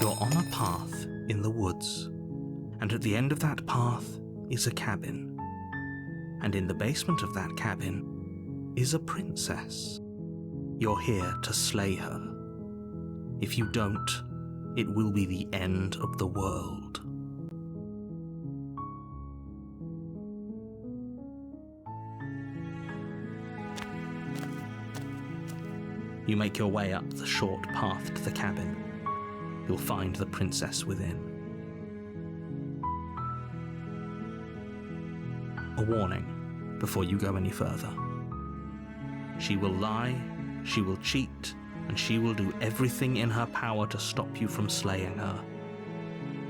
You're on a path in the woods, and at the end of that path is a cabin. And in the basement of that cabin is a princess. You're here to slay her. If you don't, it will be the end of the world. You make your way up the short path to the cabin. You'll find the princess within. A warning before you go any further. She will lie, she will cheat, and she will do everything in her power to stop you from slaying her.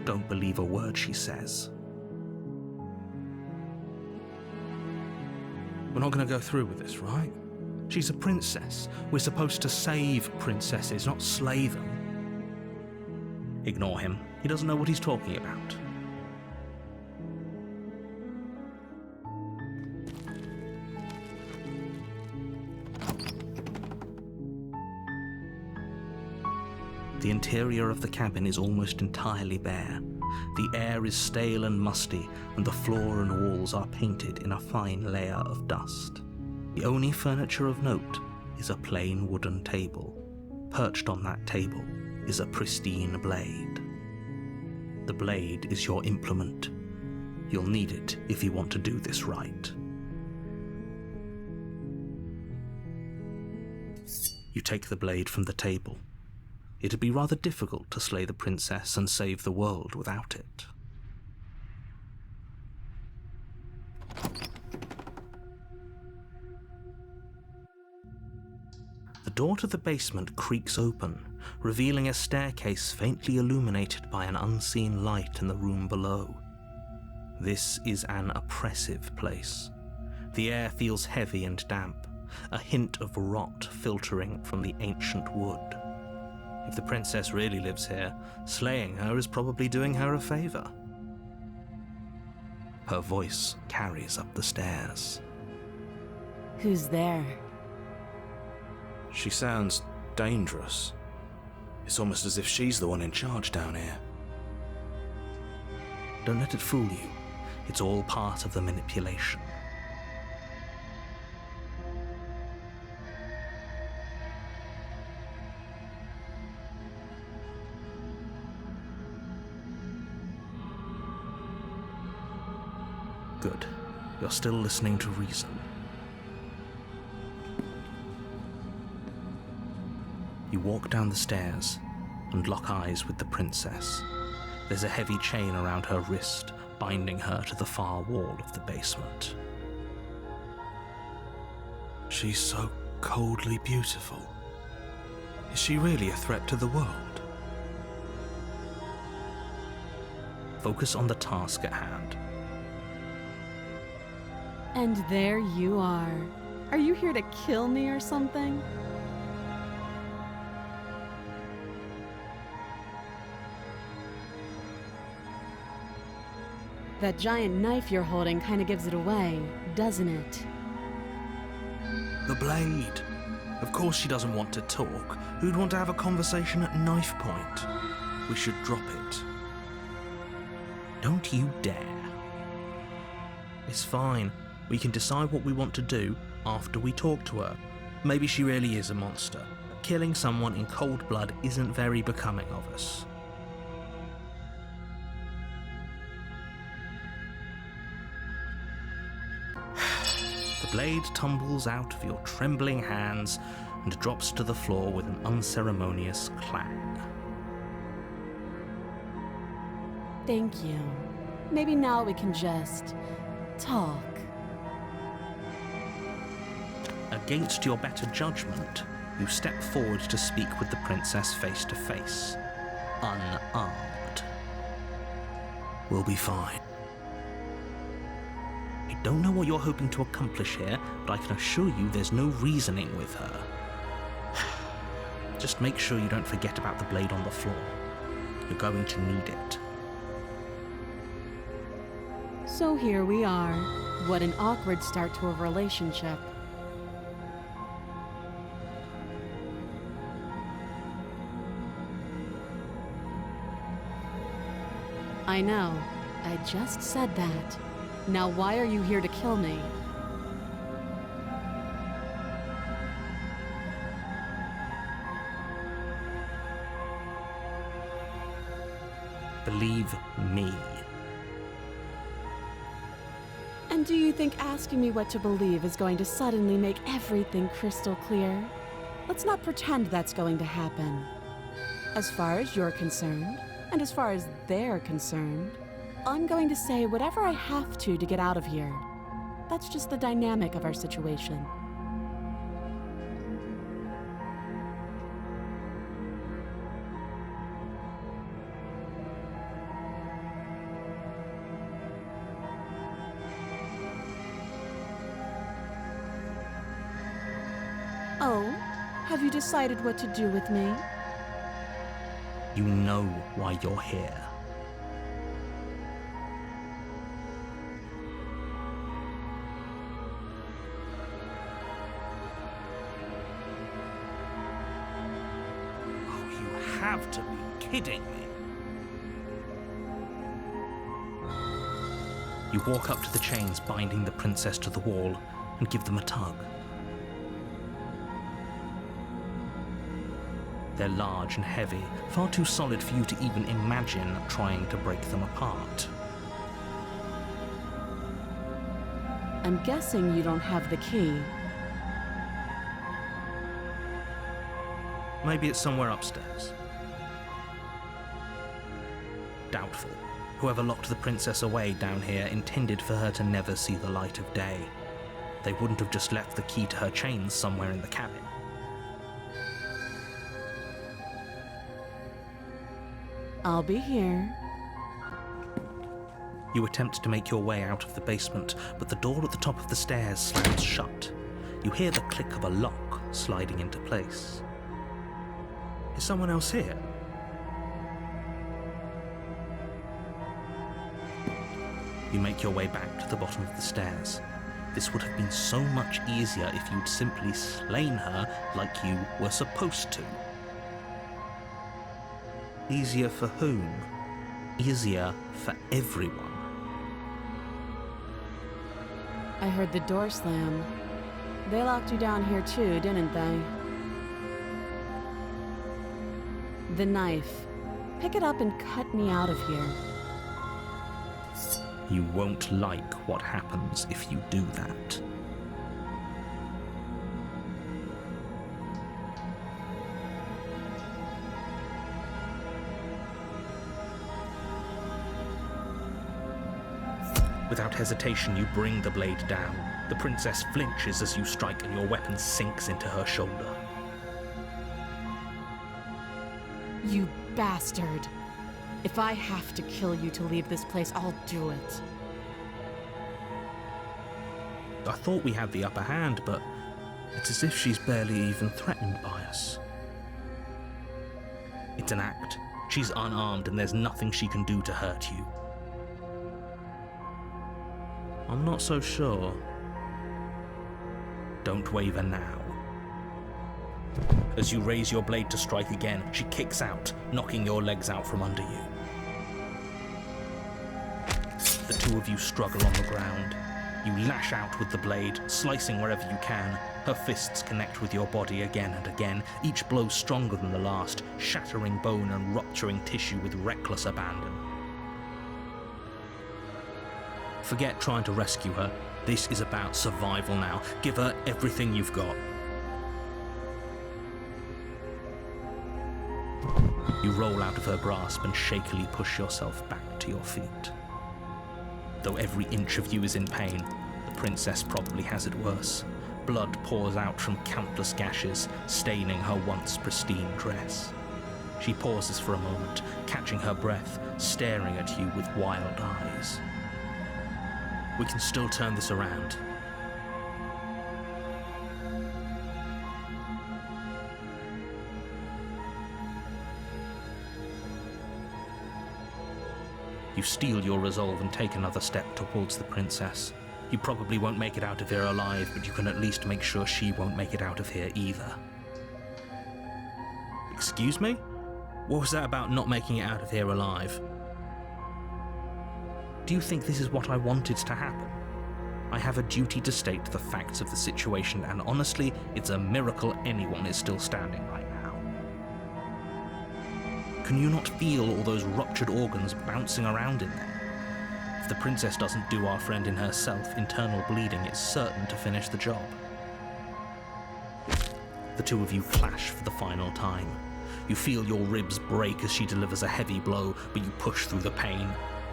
Don't believe a word she says. We're not going to go through with this, right? She's a princess. We're supposed to save princesses, not slay them. Ignore him. He doesn't know what he's talking about. The interior of the cabin is almost entirely bare. The air is stale and musty, and the floor and walls are painted in a fine layer of dust. The only furniture of note is a plain wooden table. Perched on that table is a pristine blade. The blade is your implement. You'll need it if you want to do this right. You take the blade from the table. It'd be rather difficult to slay the princess and save the world without it. The door to the basement creaks open, revealing a staircase faintly illuminated by an unseen light in the room below. This is an oppressive place. The air feels heavy and damp, a hint of rot filtering from the ancient wood. If the princess really lives here, slaying her is probably doing her a favor. Her voice carries up the stairs. Who's there? She sounds dangerous. It's almost as if she's the one in charge down here. Don't let it fool you. It's all part of the manipulation. Good. You're still listening to reason. You walk down the stairs and lock eyes with the princess. There's a heavy chain around her wrist, binding her to the far wall of the basement. She's so coldly beautiful. Is she really a threat to the world? Focus on the task at hand. And there you are. Are you here to kill me or something? That giant knife you're holding kind of gives it away, doesn't it? The blade. Of course she doesn't want to talk. Who'd want to have a conversation at knife point? We should drop it. Don't you dare. It's fine. We can decide what we want to do after we talk to her. Maybe she really is a monster. Killing someone in cold blood isn't very becoming of us. The blade tumbles out of your trembling hands and drops to the floor with an unceremonious clang. Thank you. Maybe now we can just talk. Against your better judgment, you step forward to speak with the princess face to face, unarmed. We'll be fine. I don't know what you're hoping to accomplish here, but I can assure you there's no reasoning with her. Just make sure you don't forget about the blade on the floor. You're going to need it. So here we are. What an awkward start to a relationship. I know. I just said that. Now why are you here to kill me? Believe me. And do you think asking me what to believe is going to suddenly make everything crystal clear? Let's not pretend that's going to happen. As far as you're concerned, and as far as they're concerned, I'm going to say whatever I have to get out of here. That's just the dynamic of our situation. Oh, have you decided what to do with me? You know why you're here. Oh, you have to be kidding me. You walk up to the chains binding the princess to the wall and give them a tug. They're large and heavy, far too solid for you to even imagine trying to break them apart. I'm guessing you don't have the key. Maybe it's somewhere upstairs. Doubtful. Whoever locked the princess away down here intended for her to never see the light of day. They wouldn't have just left the key to her chains somewhere in the cabin. I'll be here. You attempt to make your way out of the basement, but the door at the top of the stairs slams shut. You hear the click of a lock sliding into place. Is someone else here? You make your way back to the bottom of the stairs. This would have been so much easier if you'd simply slain her like you were supposed to. Easier for whom? Easier for everyone. I heard the door slam. They locked you down here too, didn't they? The knife. Pick it up and cut me out of here. You won't like what happens if you do that. Without hesitation, you bring the blade down. The princess flinches as you strike and your weapon sinks into her shoulder. You bastard. If I have to kill you to leave this place, I'll do it. I thought we had the upper hand, but it's as if she's barely even threatened by us. It's an act. She's unarmed and there's nothing she can do to hurt you. I'm not so sure. Don't waver now. As you raise your blade to strike again, she kicks out, knocking your legs out from under you. The two of you struggle on the ground. You lash out with the blade, slicing wherever you can. Her fists connect with your body again and again, each blow stronger than the last, shattering bone and rupturing tissue with reckless abandon. Forget trying to rescue her. This is about survival now. Give her everything you've got. You roll out of her grasp and shakily push yourself back to your feet. Though every inch of you is in pain, the princess probably has it worse. Blood pours out from countless gashes, staining her once pristine dress. She pauses for a moment, catching her breath, staring at you with wild eyes. We can still turn this around. You steel your resolve and take another step towards the princess. You probably won't make it out of here alive, but you can at least make sure she won't make it out of here either. Excuse me? What was that about not making it out of here alive? Do you think this is what I wanted to happen? I have a duty to state the facts of the situation, and honestly, it's a miracle anyone is still standing right now. Can you not feel all those ruptured organs bouncing around in there? If the princess doesn't do our friend in herself, internal bleeding is certain to finish the job. The two of you clash for the final time. You feel your ribs break as she delivers a heavy blow, but you push through the pain,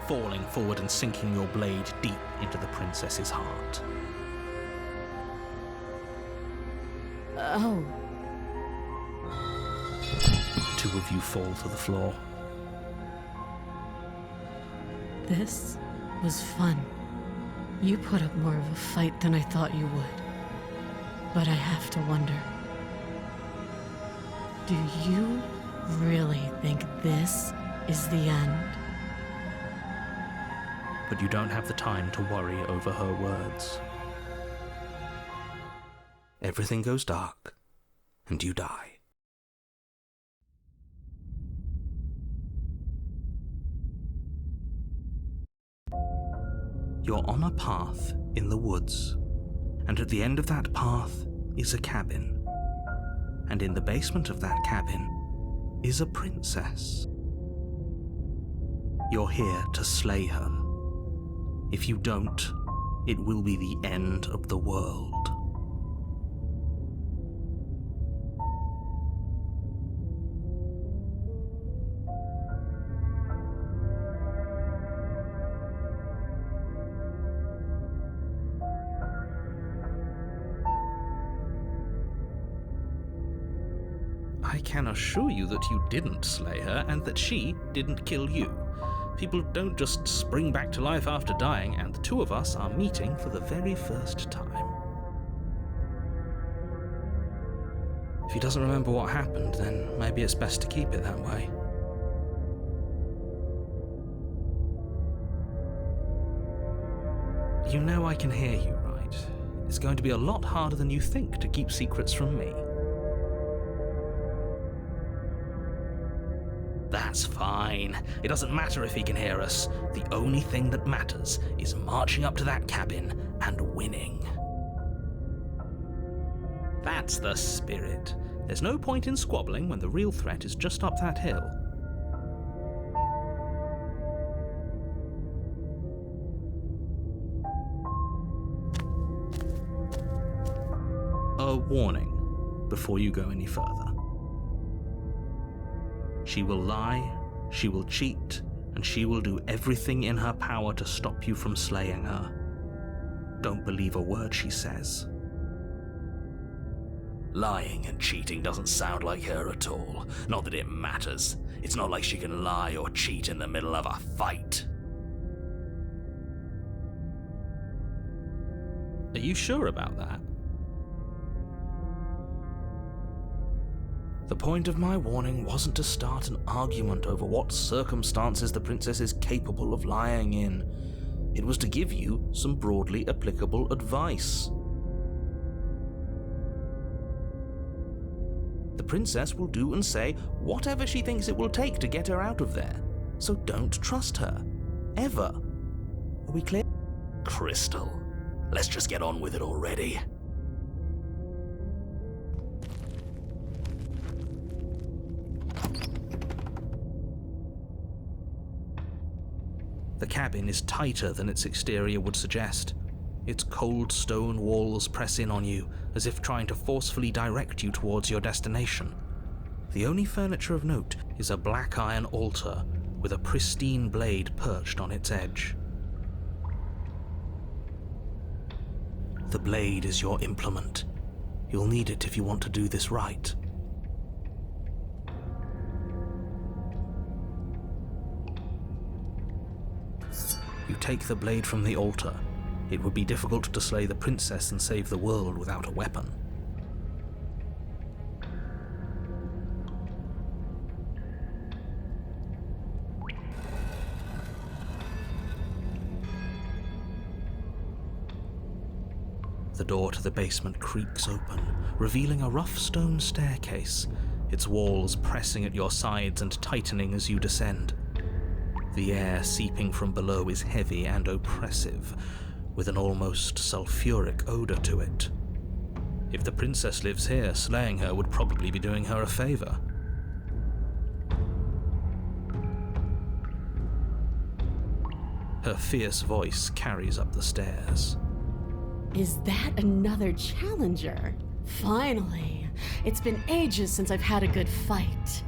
falling forward and sinking your blade deep into the princess's heart. Oh. The two of you fall to the floor. This was fun. You put up more of a fight than I thought you would. But I have to wonder, do you really think this is the end? But you don't have the time to worry over her words. Everything goes dark, and you die. You're on a path in the woods, and at the end of that path is a cabin. And in the basement of that cabin is a princess. You're here to slay her. If you don't, it will be the end of the world. I can assure you that you didn't slay her and that she didn't kill you. People don't just spring back to life after dying, and the two of us are meeting for the very first time. If he doesn't remember what happened, then maybe it's best to keep it that way. You know I can hear you, right? It's going to be a lot harder than you think to keep secrets from me. That's fine. It doesn't matter if he can hear us. The only thing that matters is marching up to that cabin and winning. That's the spirit. There's no point in squabbling when the real threat is just up that hill. A warning before you go any further. She will lie, she will cheat, and she will do everything in her power to stop you from slaying her. Don't believe a word she says. Lying and cheating doesn't sound like her at all. Not that it matters. It's not like she can lie or cheat in the middle of a fight. Are you sure about that? The point of my warning wasn't to start an argument over what circumstances the princess is capable of lying in. It was to give you some broadly applicable advice. The princess will do and say whatever she thinks it will take to get her out of there. So don't trust her. Ever. Are we clear? Crystal, let's just get on with it already. The cabin is tighter than its exterior would suggest. Its cold stone walls press in on you, as if trying to forcefully direct you towards your destination. The only furniture of note is a black iron altar with a pristine blade perched on its edge. The blade is your implement. You'll need it if you want to do this right. You take the blade from the altar. It would be difficult to slay the princess and save the world without a weapon. The door to the basement creaks open, revealing a rough stone staircase, its walls pressing at your sides and tightening as you descend. The air seeping from below is heavy and oppressive, with an almost sulphuric odor to it. If the princess lives here, slaying her would probably be doing her a favor. Her fierce voice carries up the stairs. Is that another challenger? Finally! It's been ages since I've had a good fight.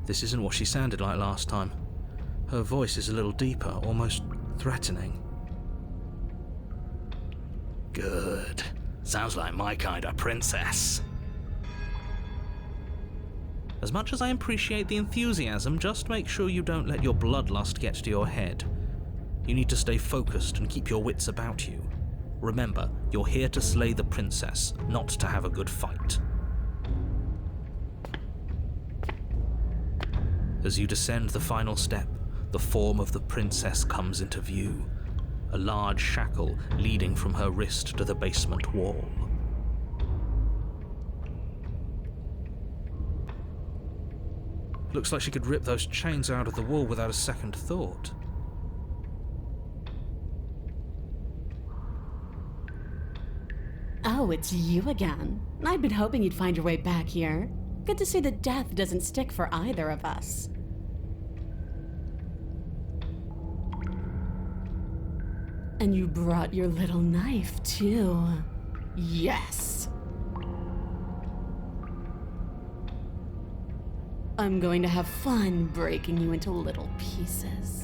This isn't what she sounded like last time. Her voice is a little deeper, almost threatening. Good. Sounds like my kind of princess. As much as I appreciate the enthusiasm, just make sure you don't let your bloodlust get to your head. You need to stay focused and keep your wits about you. Remember, you're here to slay the princess, not to have a good fight. As you descend the final step, the form of the princess comes into view, a large shackle leading from her wrist to the basement wall. Looks like she could rip those chains out of the wall without a second thought. Oh, it's you again. I'd been hoping you'd find your way back here. Good to see that death doesn't stick for either of us. And you brought your little knife, too. Yes! I'm going to have fun breaking you into little pieces.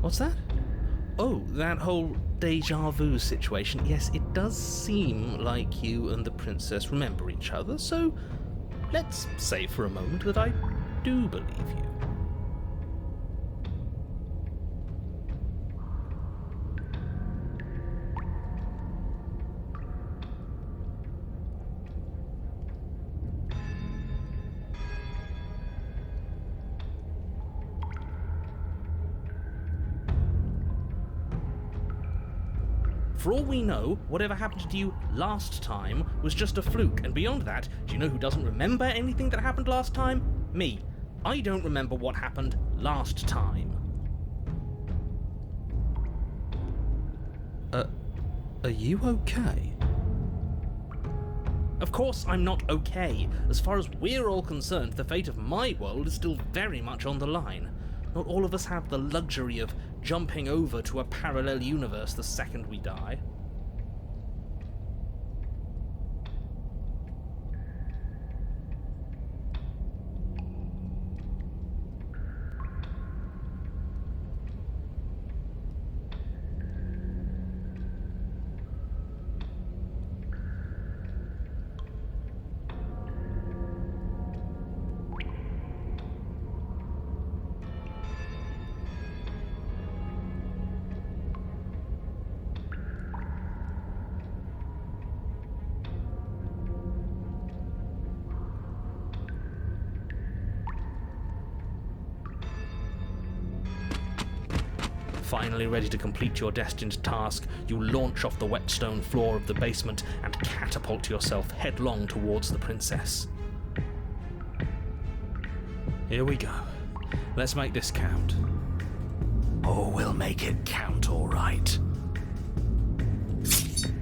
What's that? Oh, that whole deja vu situation. Yes, it does seem like you and the princess remember each other, so let's say for a moment that I do believe you. For all we know, whatever happened to you last time was just a fluke, and beyond that, do you know who doesn't remember anything that happened last time? Me. I don't remember what happened last time. Are you okay? Of course I'm not okay. As far as we're all concerned, the fate of my world is still very much on the line. Not all of us have the luxury of jumping over to a parallel universe the second we die. Finally ready to complete your destined task, you launch off the wet stone floor of the basement and catapult yourself headlong towards the princess. Here we go. Let's make this count. Oh, we'll make it count, all right.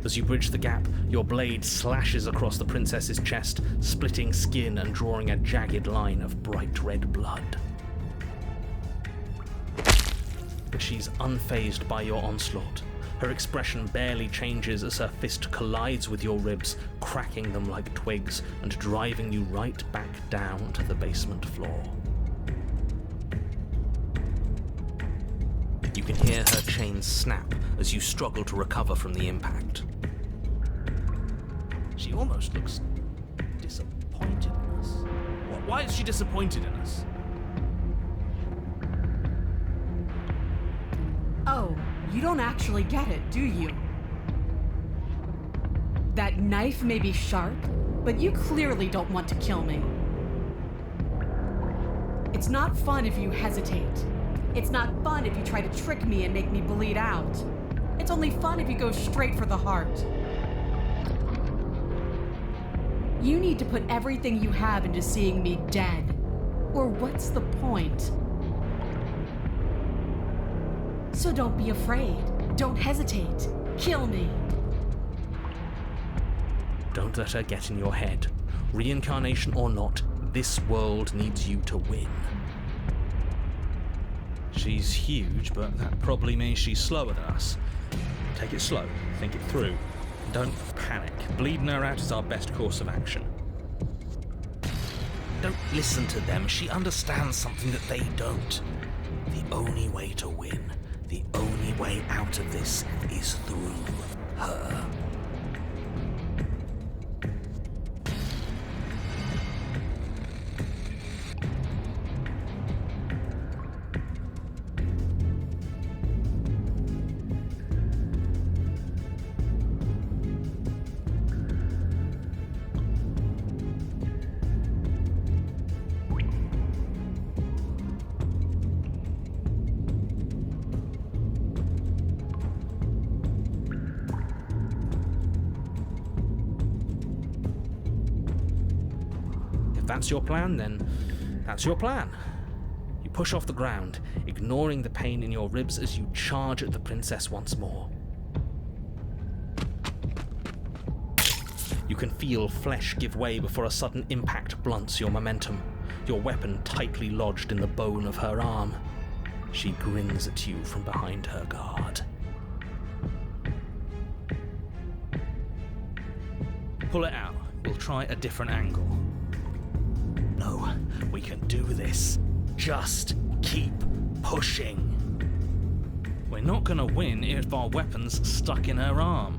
As you bridge the gap, your blade slashes across the princess's chest, splitting skin and drawing a jagged line of bright red blood. But she's unfazed by your onslaught. Her expression barely changes as her fist collides with your ribs, cracking them like twigs and driving you right back down to the basement floor. You can hear her chains snap as you struggle to recover from the impact. She almost looks disappointed in us. Why is she disappointed in us? Oh, you don't actually get it, do you? That knife may be sharp, but you clearly don't want to kill me. It's not fun if you hesitate. It's not fun if you try to trick me and make me bleed out. It's only fun if you go straight for the heart. You need to put everything you have into seeing me dead. Or what's the point? So don't be afraid. Don't hesitate. Kill me. Don't let her get in your head. Reincarnation or not, this world needs you to win. She's huge, but that probably means she's slower than us. Take it slow, think it through. Don't panic. Bleeding her out is our best course of action. Don't listen to them. She understands something that they don't. The only way to win, the only way out of this is through her. That's your plan, then that's your plan. You push off the ground, ignoring the pain in your ribs as you charge at the princess once more. You can feel flesh give way before a sudden impact blunts your momentum, your weapon tightly lodged in the bone of her arm. She grins at you from behind her guard. Pull it out. We'll try a different angle. No, we can do this. Just keep pushing. We're not gonna win if our weapon's stuck in her arm.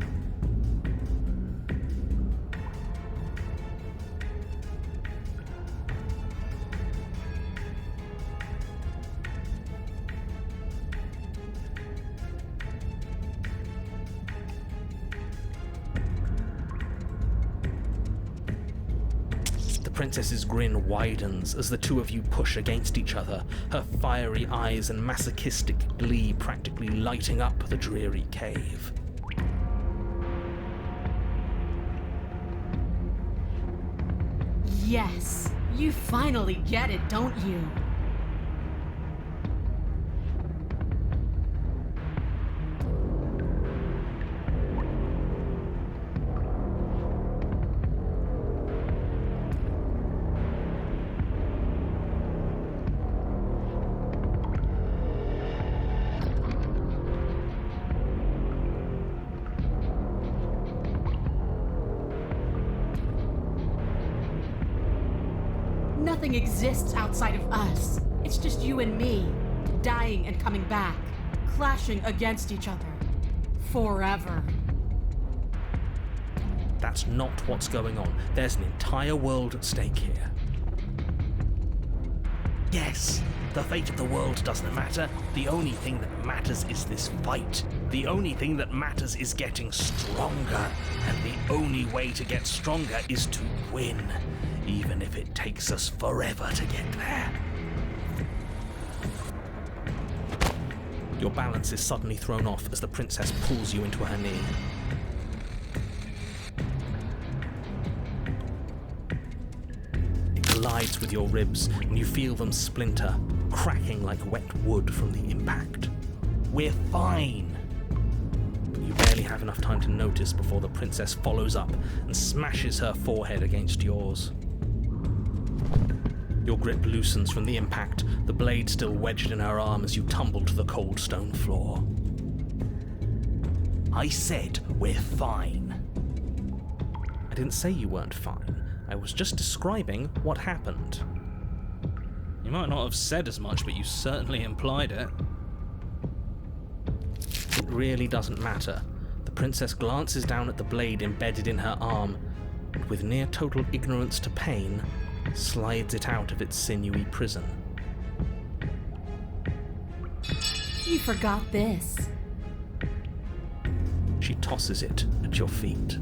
The princess's grin widens as the two of you push against each other, her fiery eyes and masochistic glee practically lighting up the dreary cave. Yes, you finally get it, don't you? Nothing exists outside of us. It's just you and me, dying and coming back, clashing against each other. Forever. That's not what's going on. There's an entire world at stake here. Yes, the fate of the world doesn't matter. The only thing that matters is this fight. The only thing that matters is getting stronger. And the only way to get stronger is to win. Even if it takes us forever to get there. Your balance is suddenly thrown off as the princess pulls you into her knee. It collides with your ribs, and you feel them splinter, cracking like wet wood from the impact. We're fine! But you barely have enough time to notice before the princess follows up and smashes her forehead against yours. Your grip loosens from the impact, the blade still wedged in her arm as you tumble to the cold stone floor. I said we're fine. I didn't say you weren't fine. I was just describing what happened. You might not have said as much, but you certainly implied it. really doesn't matter. The princess glances down at the blade embedded in her arm, and with near total ignorance to pain, slides it out of its sinewy prison. You forgot this. She tosses it at your feet.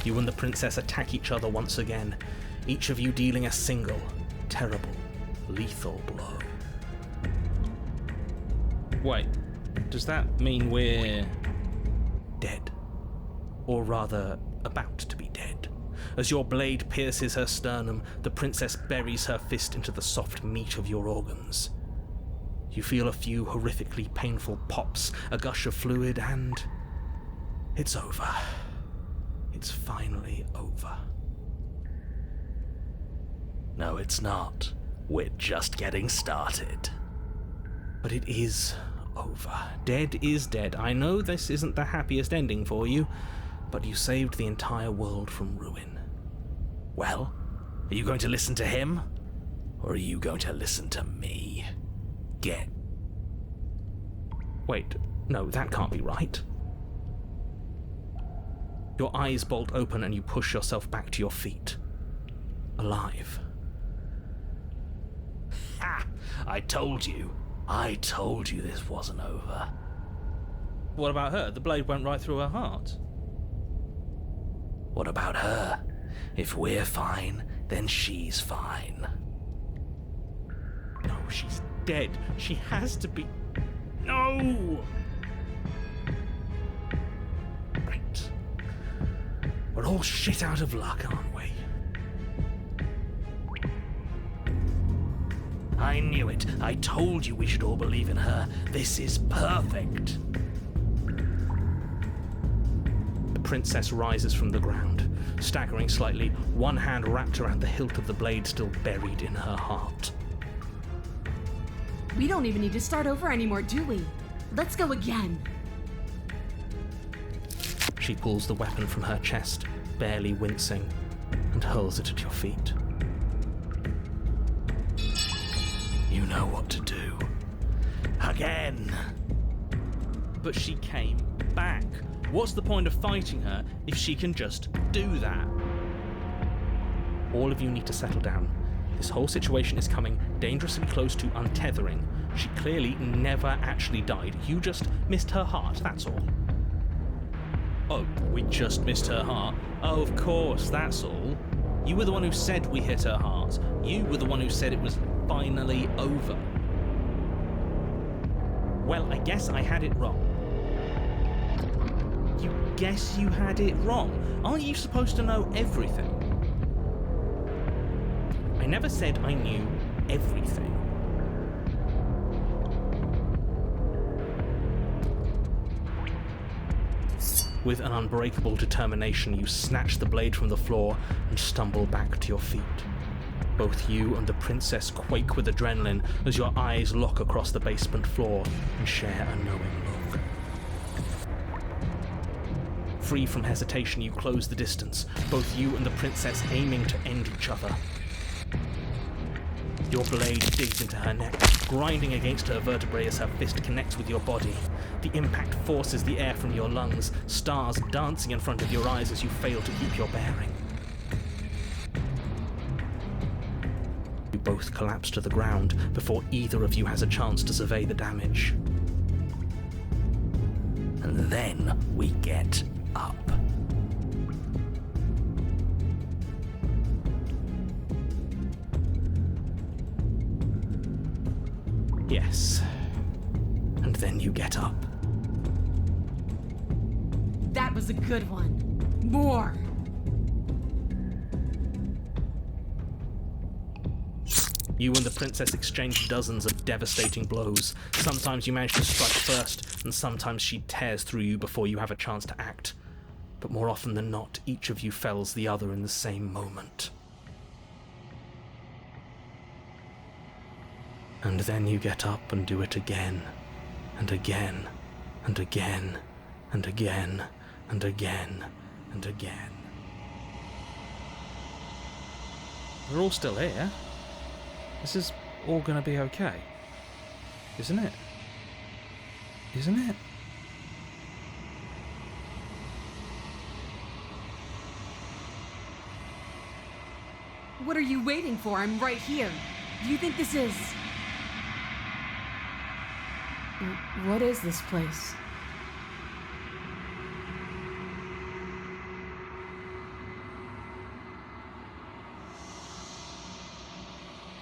You and the princess attack each other once again, each of you dealing a single, terrible, lethal blow. Wait, does that mean we're dead? Or rather, about to be dead. As your blade pierces her sternum, the princess buries her fist into the soft meat of your organs. You feel a few horrifically painful pops, a gush of fluid, and it's over. It's finally over. No, it's not. We're just getting started. But it is over. Dead is dead. I know this isn't the happiest ending for you, but you saved the entire world from ruin. Well, are you going to listen to him? Or are you going to listen to me? Get. Wait, no, that can't be right. Your eyes bolt open and you push yourself back to your feet. Alive. Ha! I told you this wasn't over. What about her? The blade went right through her heart. What about her? If we're fine, then she's fine. No, she's dead. She has to be... No! Right. We're all shit out of luck, aren't we? I knew it. I told you we should all believe in her. This is perfect. The princess rises from the ground, staggering slightly, one hand wrapped around the hilt of the blade still buried in her heart. We don't even need to start over anymore, do we? Let's go again. She pulls the weapon from her chest, barely wincing, and hurls it at your feet. You know what to do. Again! But she came back. What's the point of fighting her if she can just do that? All of you need to settle down. This whole situation is coming dangerously close to untethering. She clearly never actually died. You just missed her heart, that's all. Oh, we just missed her heart? Oh, of course, that's all. You were the one who said we hit her heart. You were the one who said it was finally over. Well, I guess I had it wrong. You guess you had it wrong? Aren't you supposed to know everything? I never said I knew everything. With an unbreakable determination, you snatch the blade from the floor and stumble back to your feet. Both you and the princess quake with adrenaline as your eyes lock across the basement floor and share a knowing look. Free from hesitation, you close the distance, both you and the princess aiming to end each other. Your blade digs into her neck, grinding against her vertebrae as her fist connects with your body. The impact forces the air from your lungs, stars dancing in front of your eyes as you fail to keep your bearing. You both collapse to the ground before either of you has a chance to survey the damage. And then we get up. Yes. And then you get up. That was a good one. More. You and the princess exchange dozens of devastating blows. Sometimes you manage to strike first, and sometimes she tears through you before you have a chance to act. But more often than not, each of you fells the other in the same moment. And then you get up and do it again, and again, and again, and again, and again, and again. We're all still here. This is all gonna be okay. Isn't it? Isn't it? What are you waiting for? I'm right here. Do you think this is... What is this place?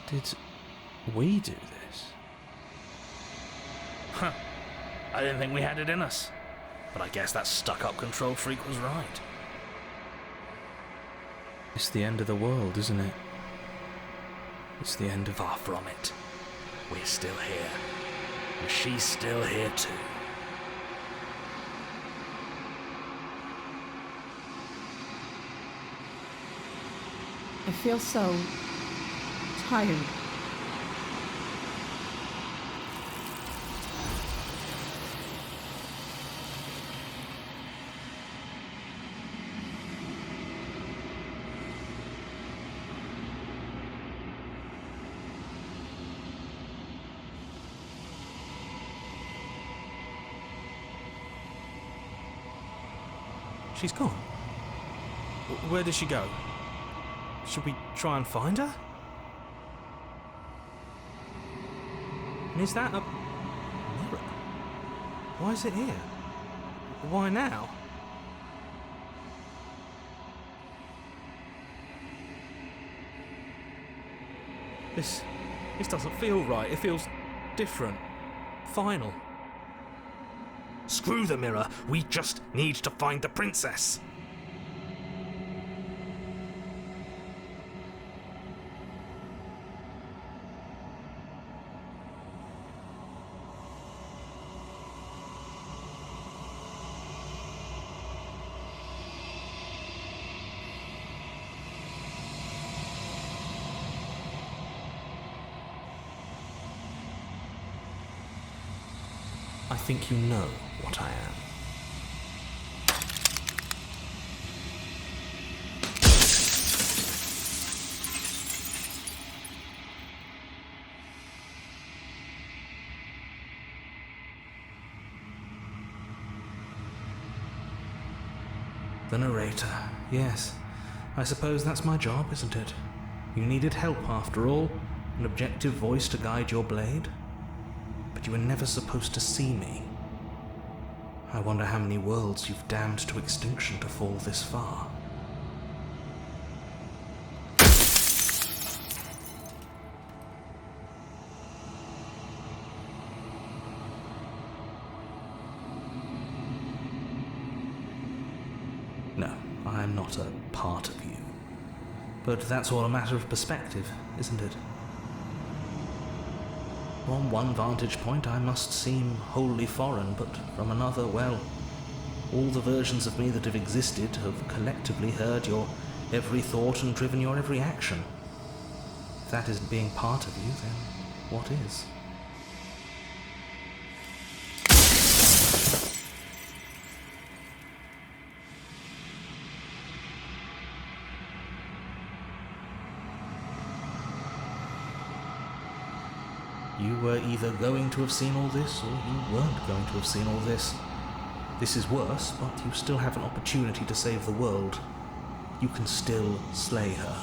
Did we do this? Huh. I didn't think we had it in us. But I guess that stuck-up control freak was right. It's the end of the world, isn't it? It's the end of... Far from it. We're still here. And she's still here too. I feel so... tired. She's gone. Where did she go? Should we try and find her? And is that a mirror? Why is it here? Why now? This doesn't feel right. It feels different. Final. Screw the mirror. We just need to find the princess. I think you know what I am. The narrator. Yes. I suppose that's my job, isn't it? You needed help after all. An objective voice to guide your blade. But you were never supposed to see me. I wonder how many worlds you've damned to extinction to fall this far. No, I'm not a part of you. But that's all a matter of perspective, isn't it? From one vantage point I must seem wholly foreign, but from another, well, all the versions of me that have existed have collectively heard your every thought and driven your every action. If that isn't being part of you, then what is? You were either going to have seen all this, or you weren't going to have seen all this. This is worse, but you still have an opportunity to save the world. You can still slay her.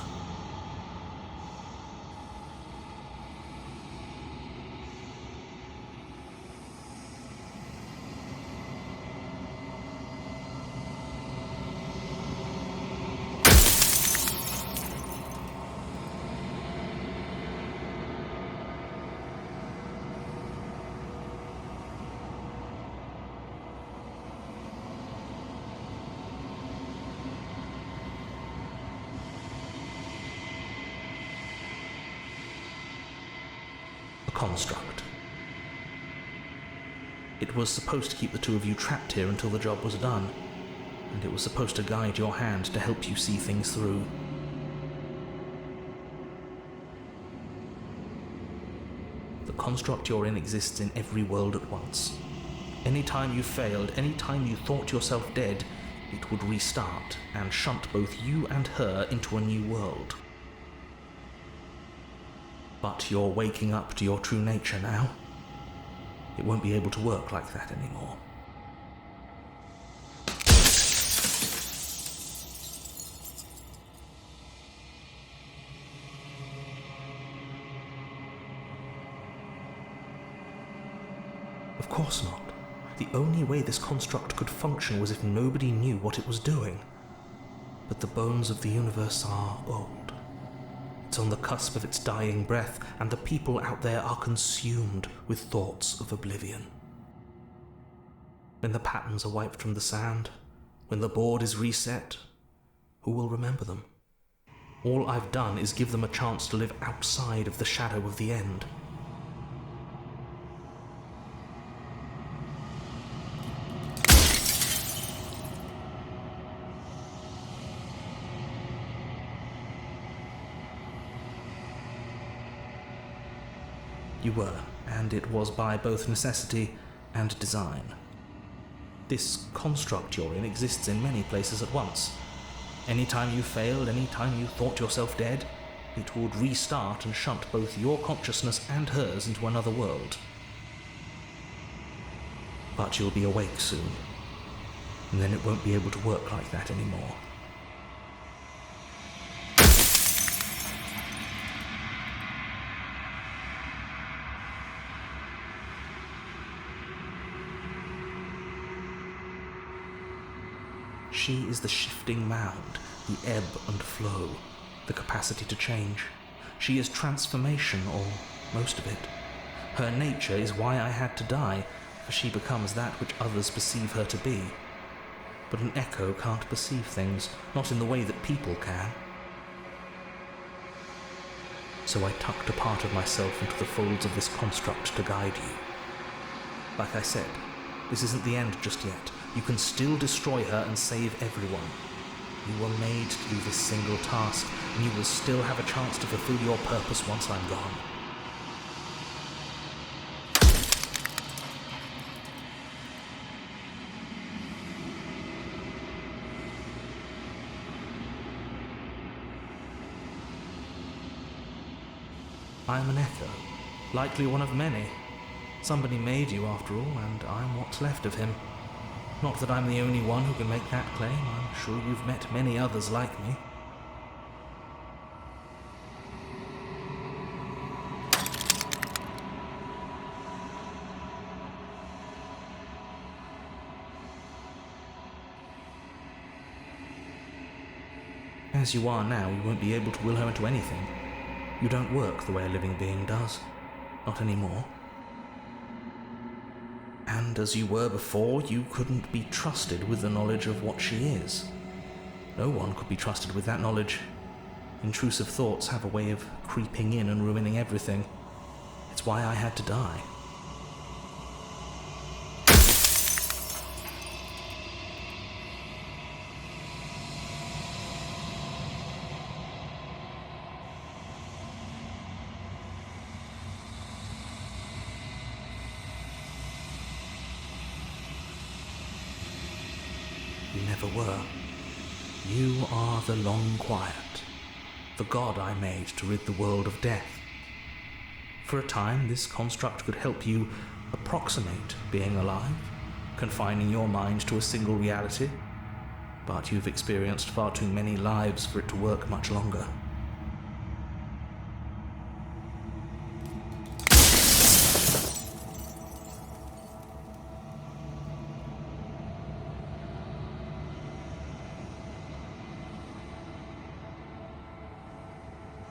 Construct. It was supposed to keep the two of you trapped here until the job was done, and it was supposed to guide your hand to help you see things through. The construct you're in exists in every world at once. Any time you failed, any time you thought yourself dead, it would restart and shunt both you and her into a new world. But you're waking up to your true nature now. It won't be able to work like that anymore. Of course not. The only way this construct could function was if nobody knew what it was doing. But the bones of the universe are old. It's on the cusp of its dying breath, and the people out there are consumed with thoughts of oblivion. When the patterns are wiped from the sand, when the board is reset, who will remember them? All I've done is give them a chance to live outside of the shadow of the end. You were, and it was by both necessity and design. This construct you're in exists in many places at once. Any time you failed, any time you thought yourself dead, it would restart and shunt both your consciousness and hers into another world. But you'll be awake soon, and then it won't be able to work like that anymore. She is the shifting mound, the ebb and flow, the capacity to change. She is transformation, or most of it. Her nature is why I had to die, for she becomes that which others perceive her to be. But an echo can't perceive things, not in the way that people can. So I tucked a part of myself into the folds of this construct to guide you. Like I said, this isn't the end just yet. You can still destroy her and save everyone. You were made to do this single task, and you will still have a chance to fulfill your purpose once I'm gone. I'm an echo, likely one of many. Somebody made you after all, and I'm what's left of him. Not that I'm the only one who can make that claim. I'm sure you've met many others like me. As you are now, you won't be able to will her into anything. You don't work the way a living being does. Not anymore. And as you were before, you couldn't be trusted with the knowledge of what she is. No one could be trusted with that knowledge. Intrusive thoughts have a way of creeping in and ruining everything. It's why I had to die. You never were. You are the long quiet, the god I made to rid the world of death. For a time, this construct could help you approximate being alive, confining your mind to a single reality, but you've experienced far too many lives for it to work much longer.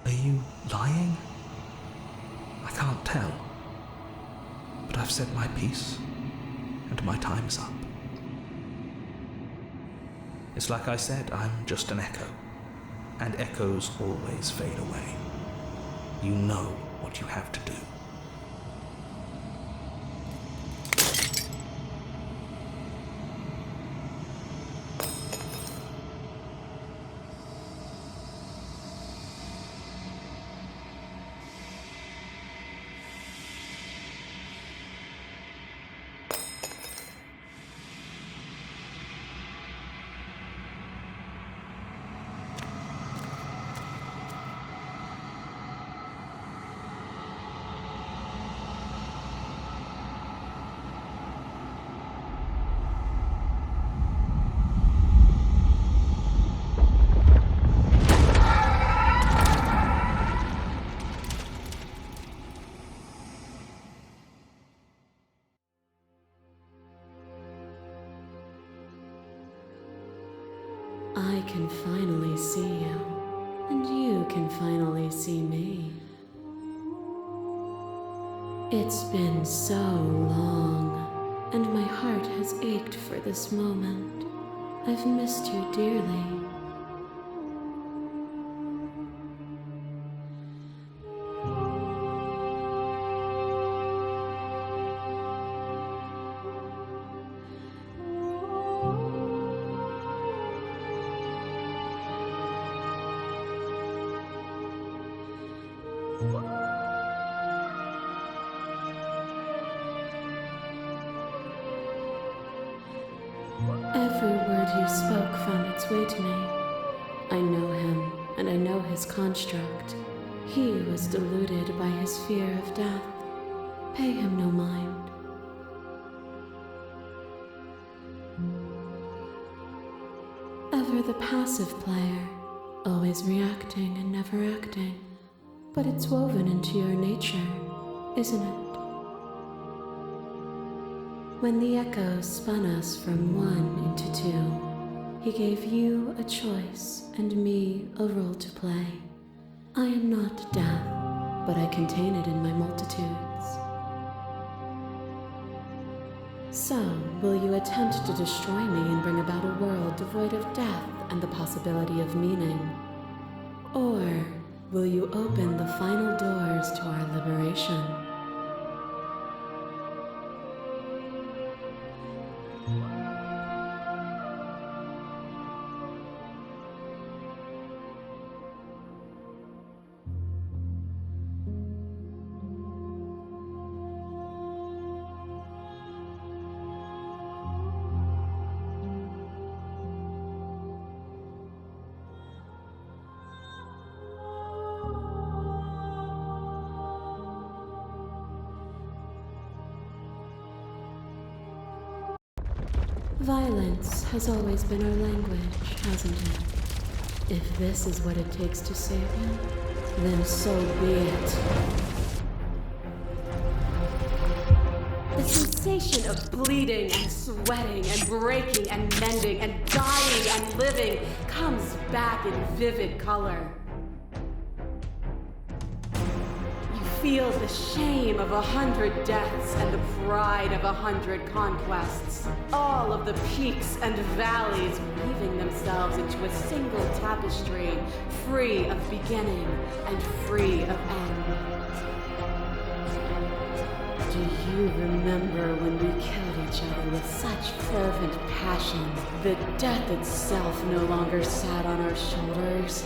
Are you lying? I can't tell. But I've said my piece, and my time is up. It's like I said, I'm just an echo, and echoes always fade away. You know what you have to do. I can finally see you, and you can finally see me. It's been so long, and my heart has ached for this moment. I've missed you dearly. Every word you spoke found its way to me. I know him, and I know his construct. He was deluded by his fear of death. Pay him no mind. Ever the passive player, always reacting and never acting. But it's woven into your nature, isn't it? When the echo spun us from one into two, he gave you a choice and me a role to play. I am not death, but I contain it in my multitudes. So, will you attempt to destroy me and bring about a world devoid of death and the possibility of meaning? Or will you open the final doors to our liberation? Violence has always been our language, hasn't it? If this is what it takes to save you, then so be it. The sensation of bleeding and sweating and breaking and mending and dying and living comes back in vivid color. Feel the shame of 100 deaths and the pride of 100 conquests. All of the peaks and valleys weaving themselves into a single tapestry, free of beginning and free of end. Do you remember when we killed each other with such fervent passion that death itself no longer sat on our shoulders?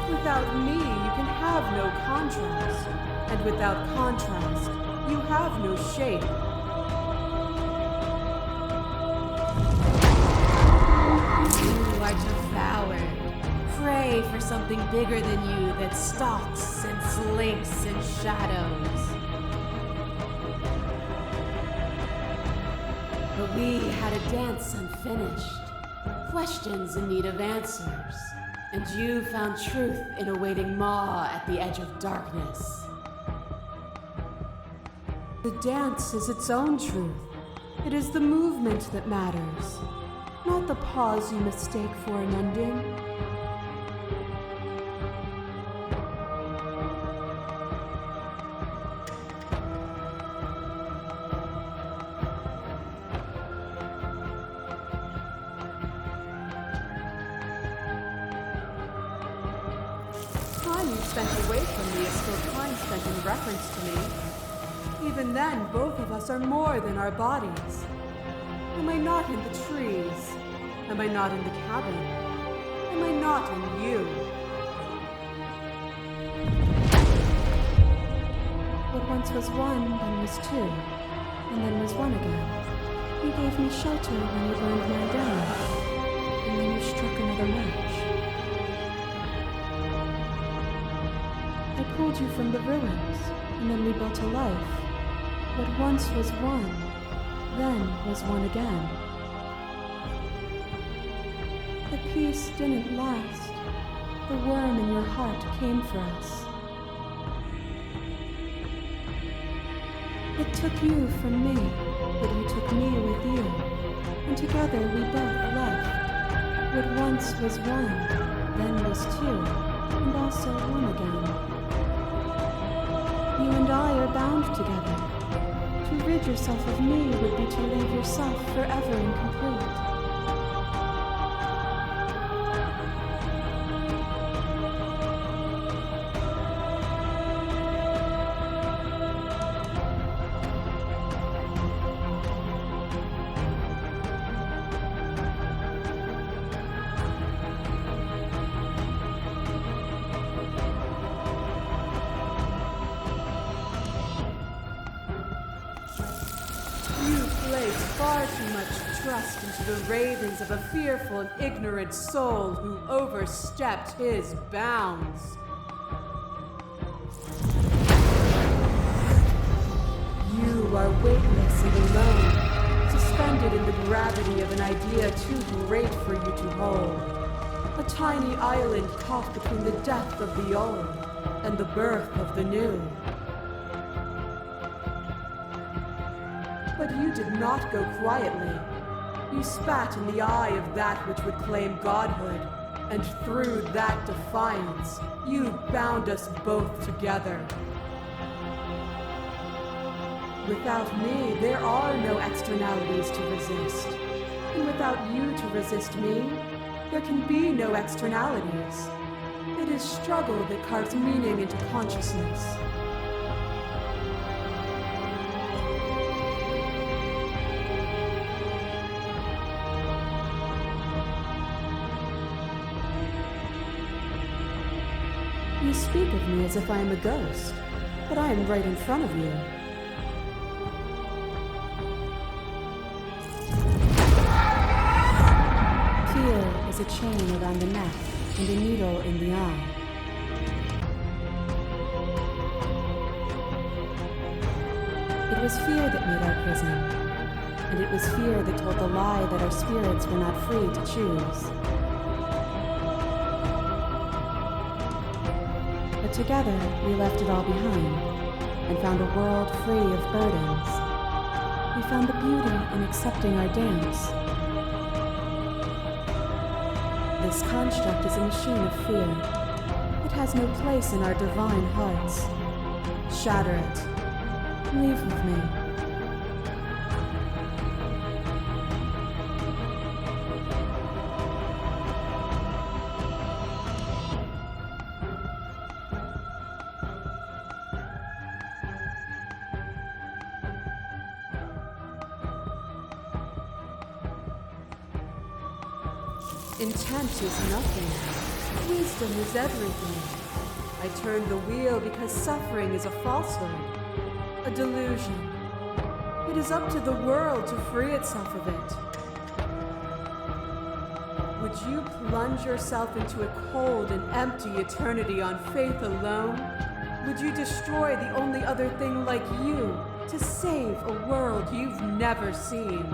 Without me, you can have no contrast. And without contrast, you have no shape. You are devoured. Pray for something bigger than you that stalks and slinks in shadows. But we had a dance unfinished. Questions in need of answers. And you found truth in awaiting maw at the edge of darkness. The dance is its own truth. It is the movement that matters, not the pause you mistake for an ending. Time you spent away from me is still time spent in reference to me. Even then, both of us are more than our bodies. Am I not in the trees? Am I not in the cabin? Am I not in you? What once was one, then was two, and then was one again. You gave me shelter when you burned mine down, and then you struck another match. I pulled you from the ruins, and then we built a life. What once was one, then was one again. The peace didn't last. The worm in your heart came for us. It took you from me, but you took me with you, and together we both left. What once was one, then was two, and also one again. You and I are bound together. To rid yourself of me would be to leave yourself forever incomplete. Far too much trust into the ravings of a fearful and ignorant soul who overstepped his bounds. You are weightless and alone, suspended in the gravity of an idea too great for you to hold. A tiny island caught between the death of the old and the birth of the new. But you did not go quietly. You spat in the eye of that which would claim godhood, and through that defiance, you bound us both together. Without me, there are no externalities to resist. And without you to resist me, there can be no externalities. It is struggle that carves meaning into consciousness. You speak of me as if I am a ghost, but I am right in front of you. Fear is a chain around the neck and a needle in the eye. It was fear that made our prison, and it was fear that told the lie that our spirits were not free to choose. But together, we left it all behind, and found a world free of burdens. We found the beauty in accepting our dance. This construct is a machine of fear. It has no place in our divine hearts. Shatter it. Leave with me. Intent is nothing. Wisdom is everything. I turn the wheel because suffering is a falsehood, a delusion. It is up to the world to free itself of it. Would you plunge yourself into a cold and empty eternity on faith alone? Would you destroy the only other thing like you to save a world you've never seen?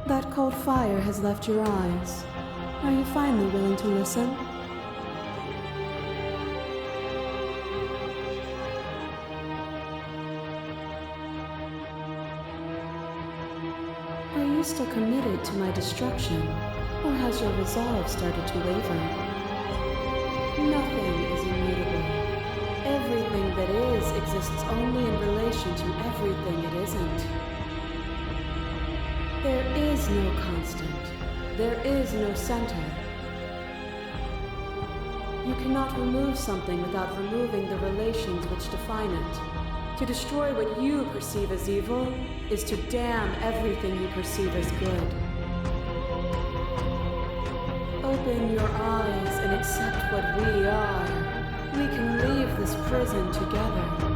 That cold fire has left your eyes. Are you finally willing to listen? Are you still committed to my destruction, or has your resolve started to waver? Nothing is immutable. Everything that is exists only in relation to everything it isn't. There is no constant. There is no center. You cannot remove something without removing the relations which define it. To destroy what you perceive as evil is to damn everything you perceive as good. Open your eyes and accept what we are. We can leave this prison together.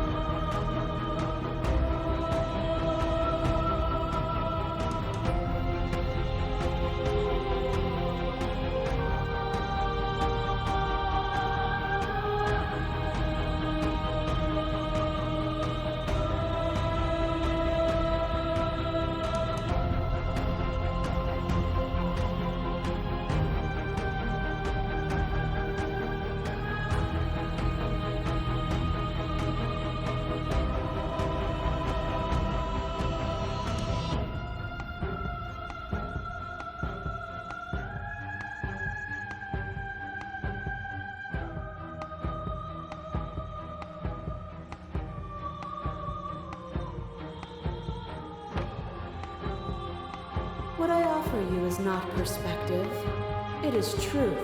What I offer you is not perspective. It is truth.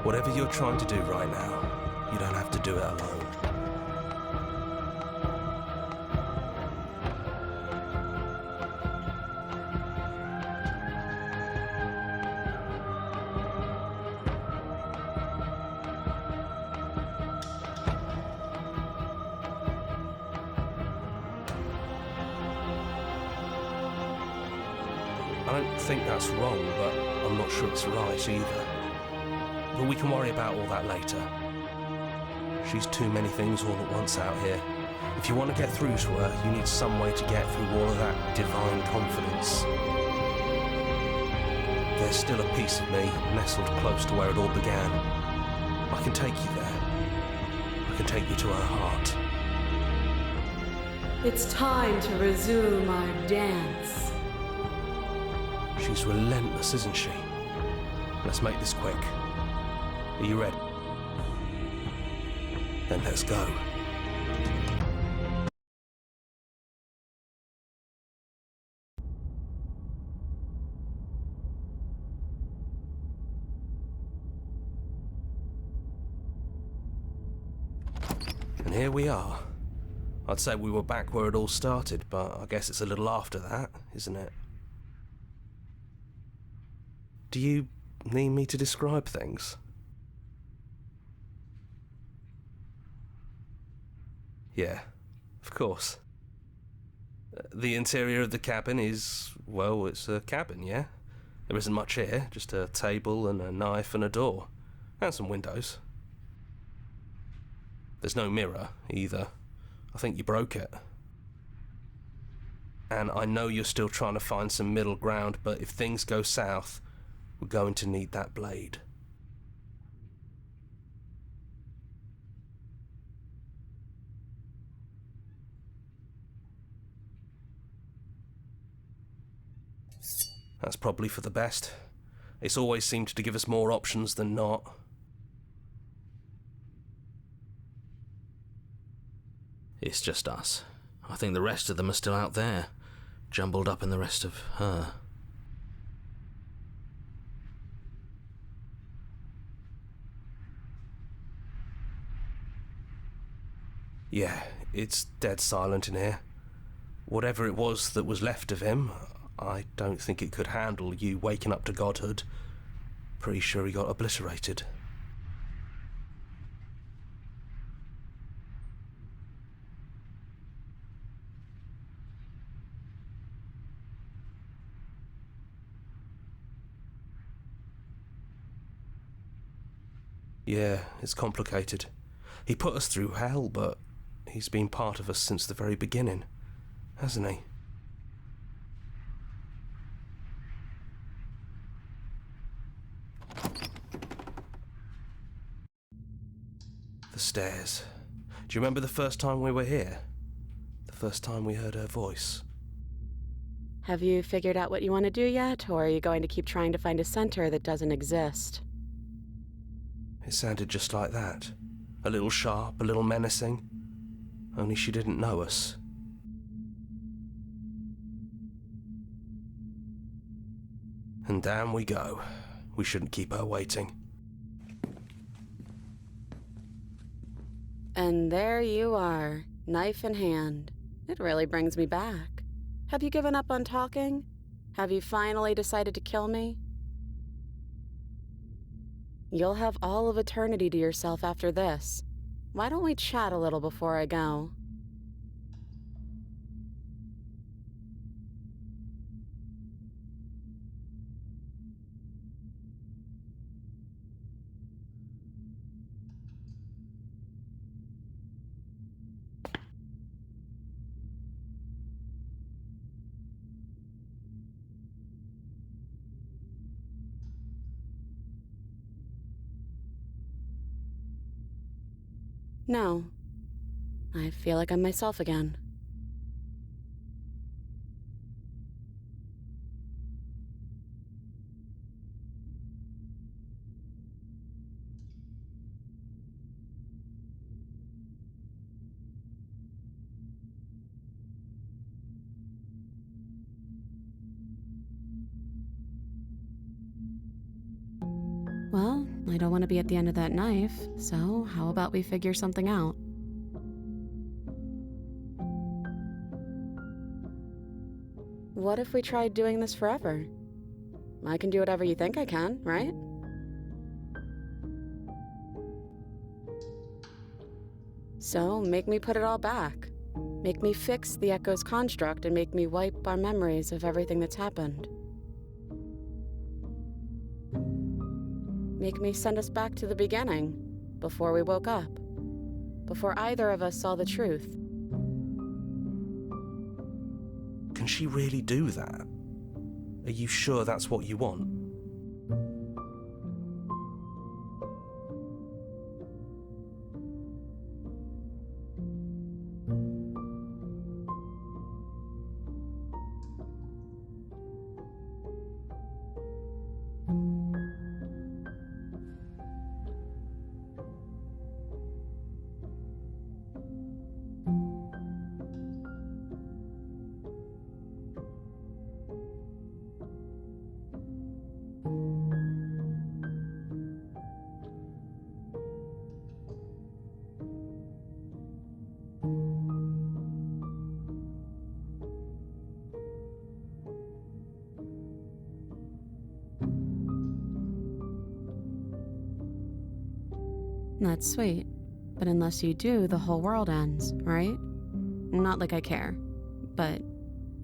Whatever you're trying to do right now, you don't have to do it alone. I don't think that's wrong, but I'm not sure it's right either. But we can worry about all that later. She's too many things all at once out here. If you want to get through to her, you need some way to get through all of that divine confidence. There's still a piece of me nestled close to where it all began. I can take you there. I can take you to her heart. It's time to resume our dance. She's relentless, isn't she? Let's make this quick. Are you ready? Then let's go. And here we are. I'd say we were back where it all started, but I guess it's a little after that, isn't it? Do you need me to describe things? Yeah, of course. The interior of the cabin is, well, it's a cabin, yeah? There isn't much here, just a table and a knife and a door. And some windows. There's no mirror, either. I think you broke it. And I know you're still trying to find some middle ground, but if things go south, we're going to need that blade. That's probably for the best. It's always seemed to give us more options than not. It's just us. I think the rest of them are still out there, jumbled up in the rest of her. Yeah, it's dead silent in here. Whatever it was that was left of him, I don't think it could handle you waking up to godhood. Pretty sure he got obliterated. Yeah, it's complicated. He put us through hell, but he's been part of us since the very beginning, hasn't he? The stairs. Do you remember the first time we were here? The first time we heard her voice? Have you figured out what you want to do yet, or are you going to keep trying to find a center that doesn't exist? It sounded just like that. A little sharp, a little menacing. Only she didn't know us. And down we go. We shouldn't keep her waiting. And there you are, knife in hand. It really brings me back. Have you given up on talking? Have you finally decided to kill me? You'll have all of eternity to yourself after this. Why don't we chat a little before I go? No. I feel like I'm myself again. Well, I don't want to be at the end of that knife, so how about we figure something out? What if we tried doing this forever? I can do whatever you think I can, right? So, make me put it all back. Make me fix the Echo's construct and make me wipe our memories of everything that's happened. Make me send us back to the beginning, before we woke up, before either of us saw the truth. Can she really do that? Are you sure that's what you want? That's sweet. But unless you do, the whole world ends, right? Not like I care, but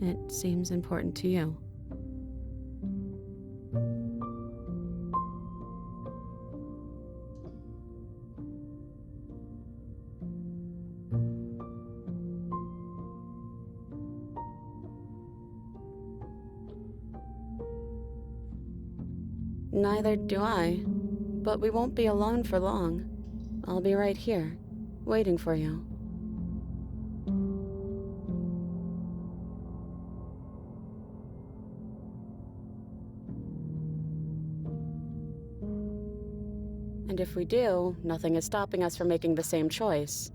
it seems important to you. Neither do I, but we won't be alone for long. I'll be right here, waiting for you. And if we do, nothing is stopping us from making the same choice.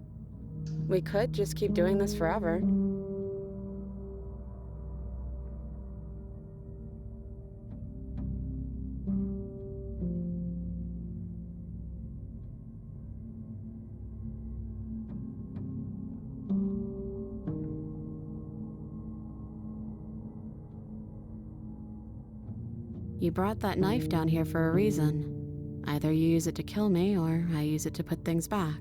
We could just keep doing this forever. You brought that knife down here for a reason. Either you use it to kill me, or I use it to put things back.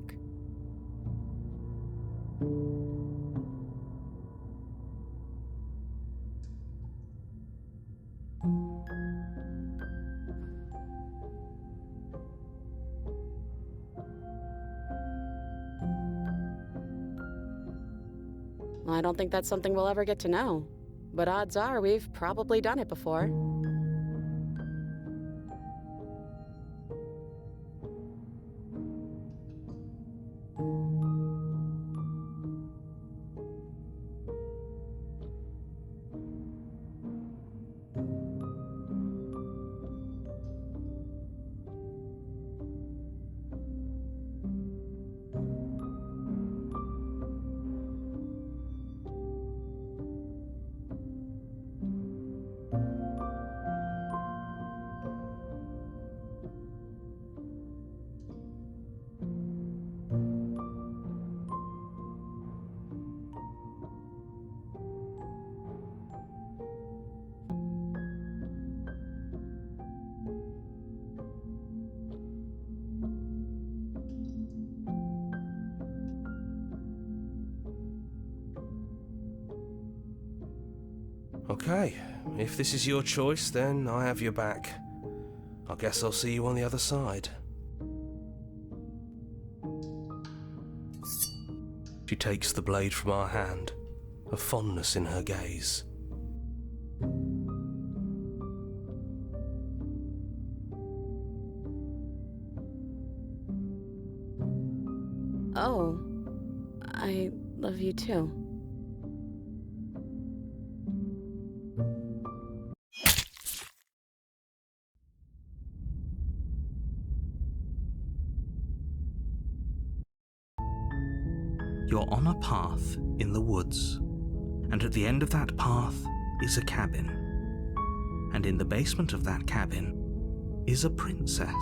I don't think that's something we'll ever get to know, but odds are we've probably done it before. Okay, if this is your choice, then I have your back. I guess I'll see you on the other side. She takes the blade from our hand, a fondness in her gaze. Oh, I love you too. You're on a path in the woods, and at the end of that path is a cabin. And in the basement of that cabin is a princess.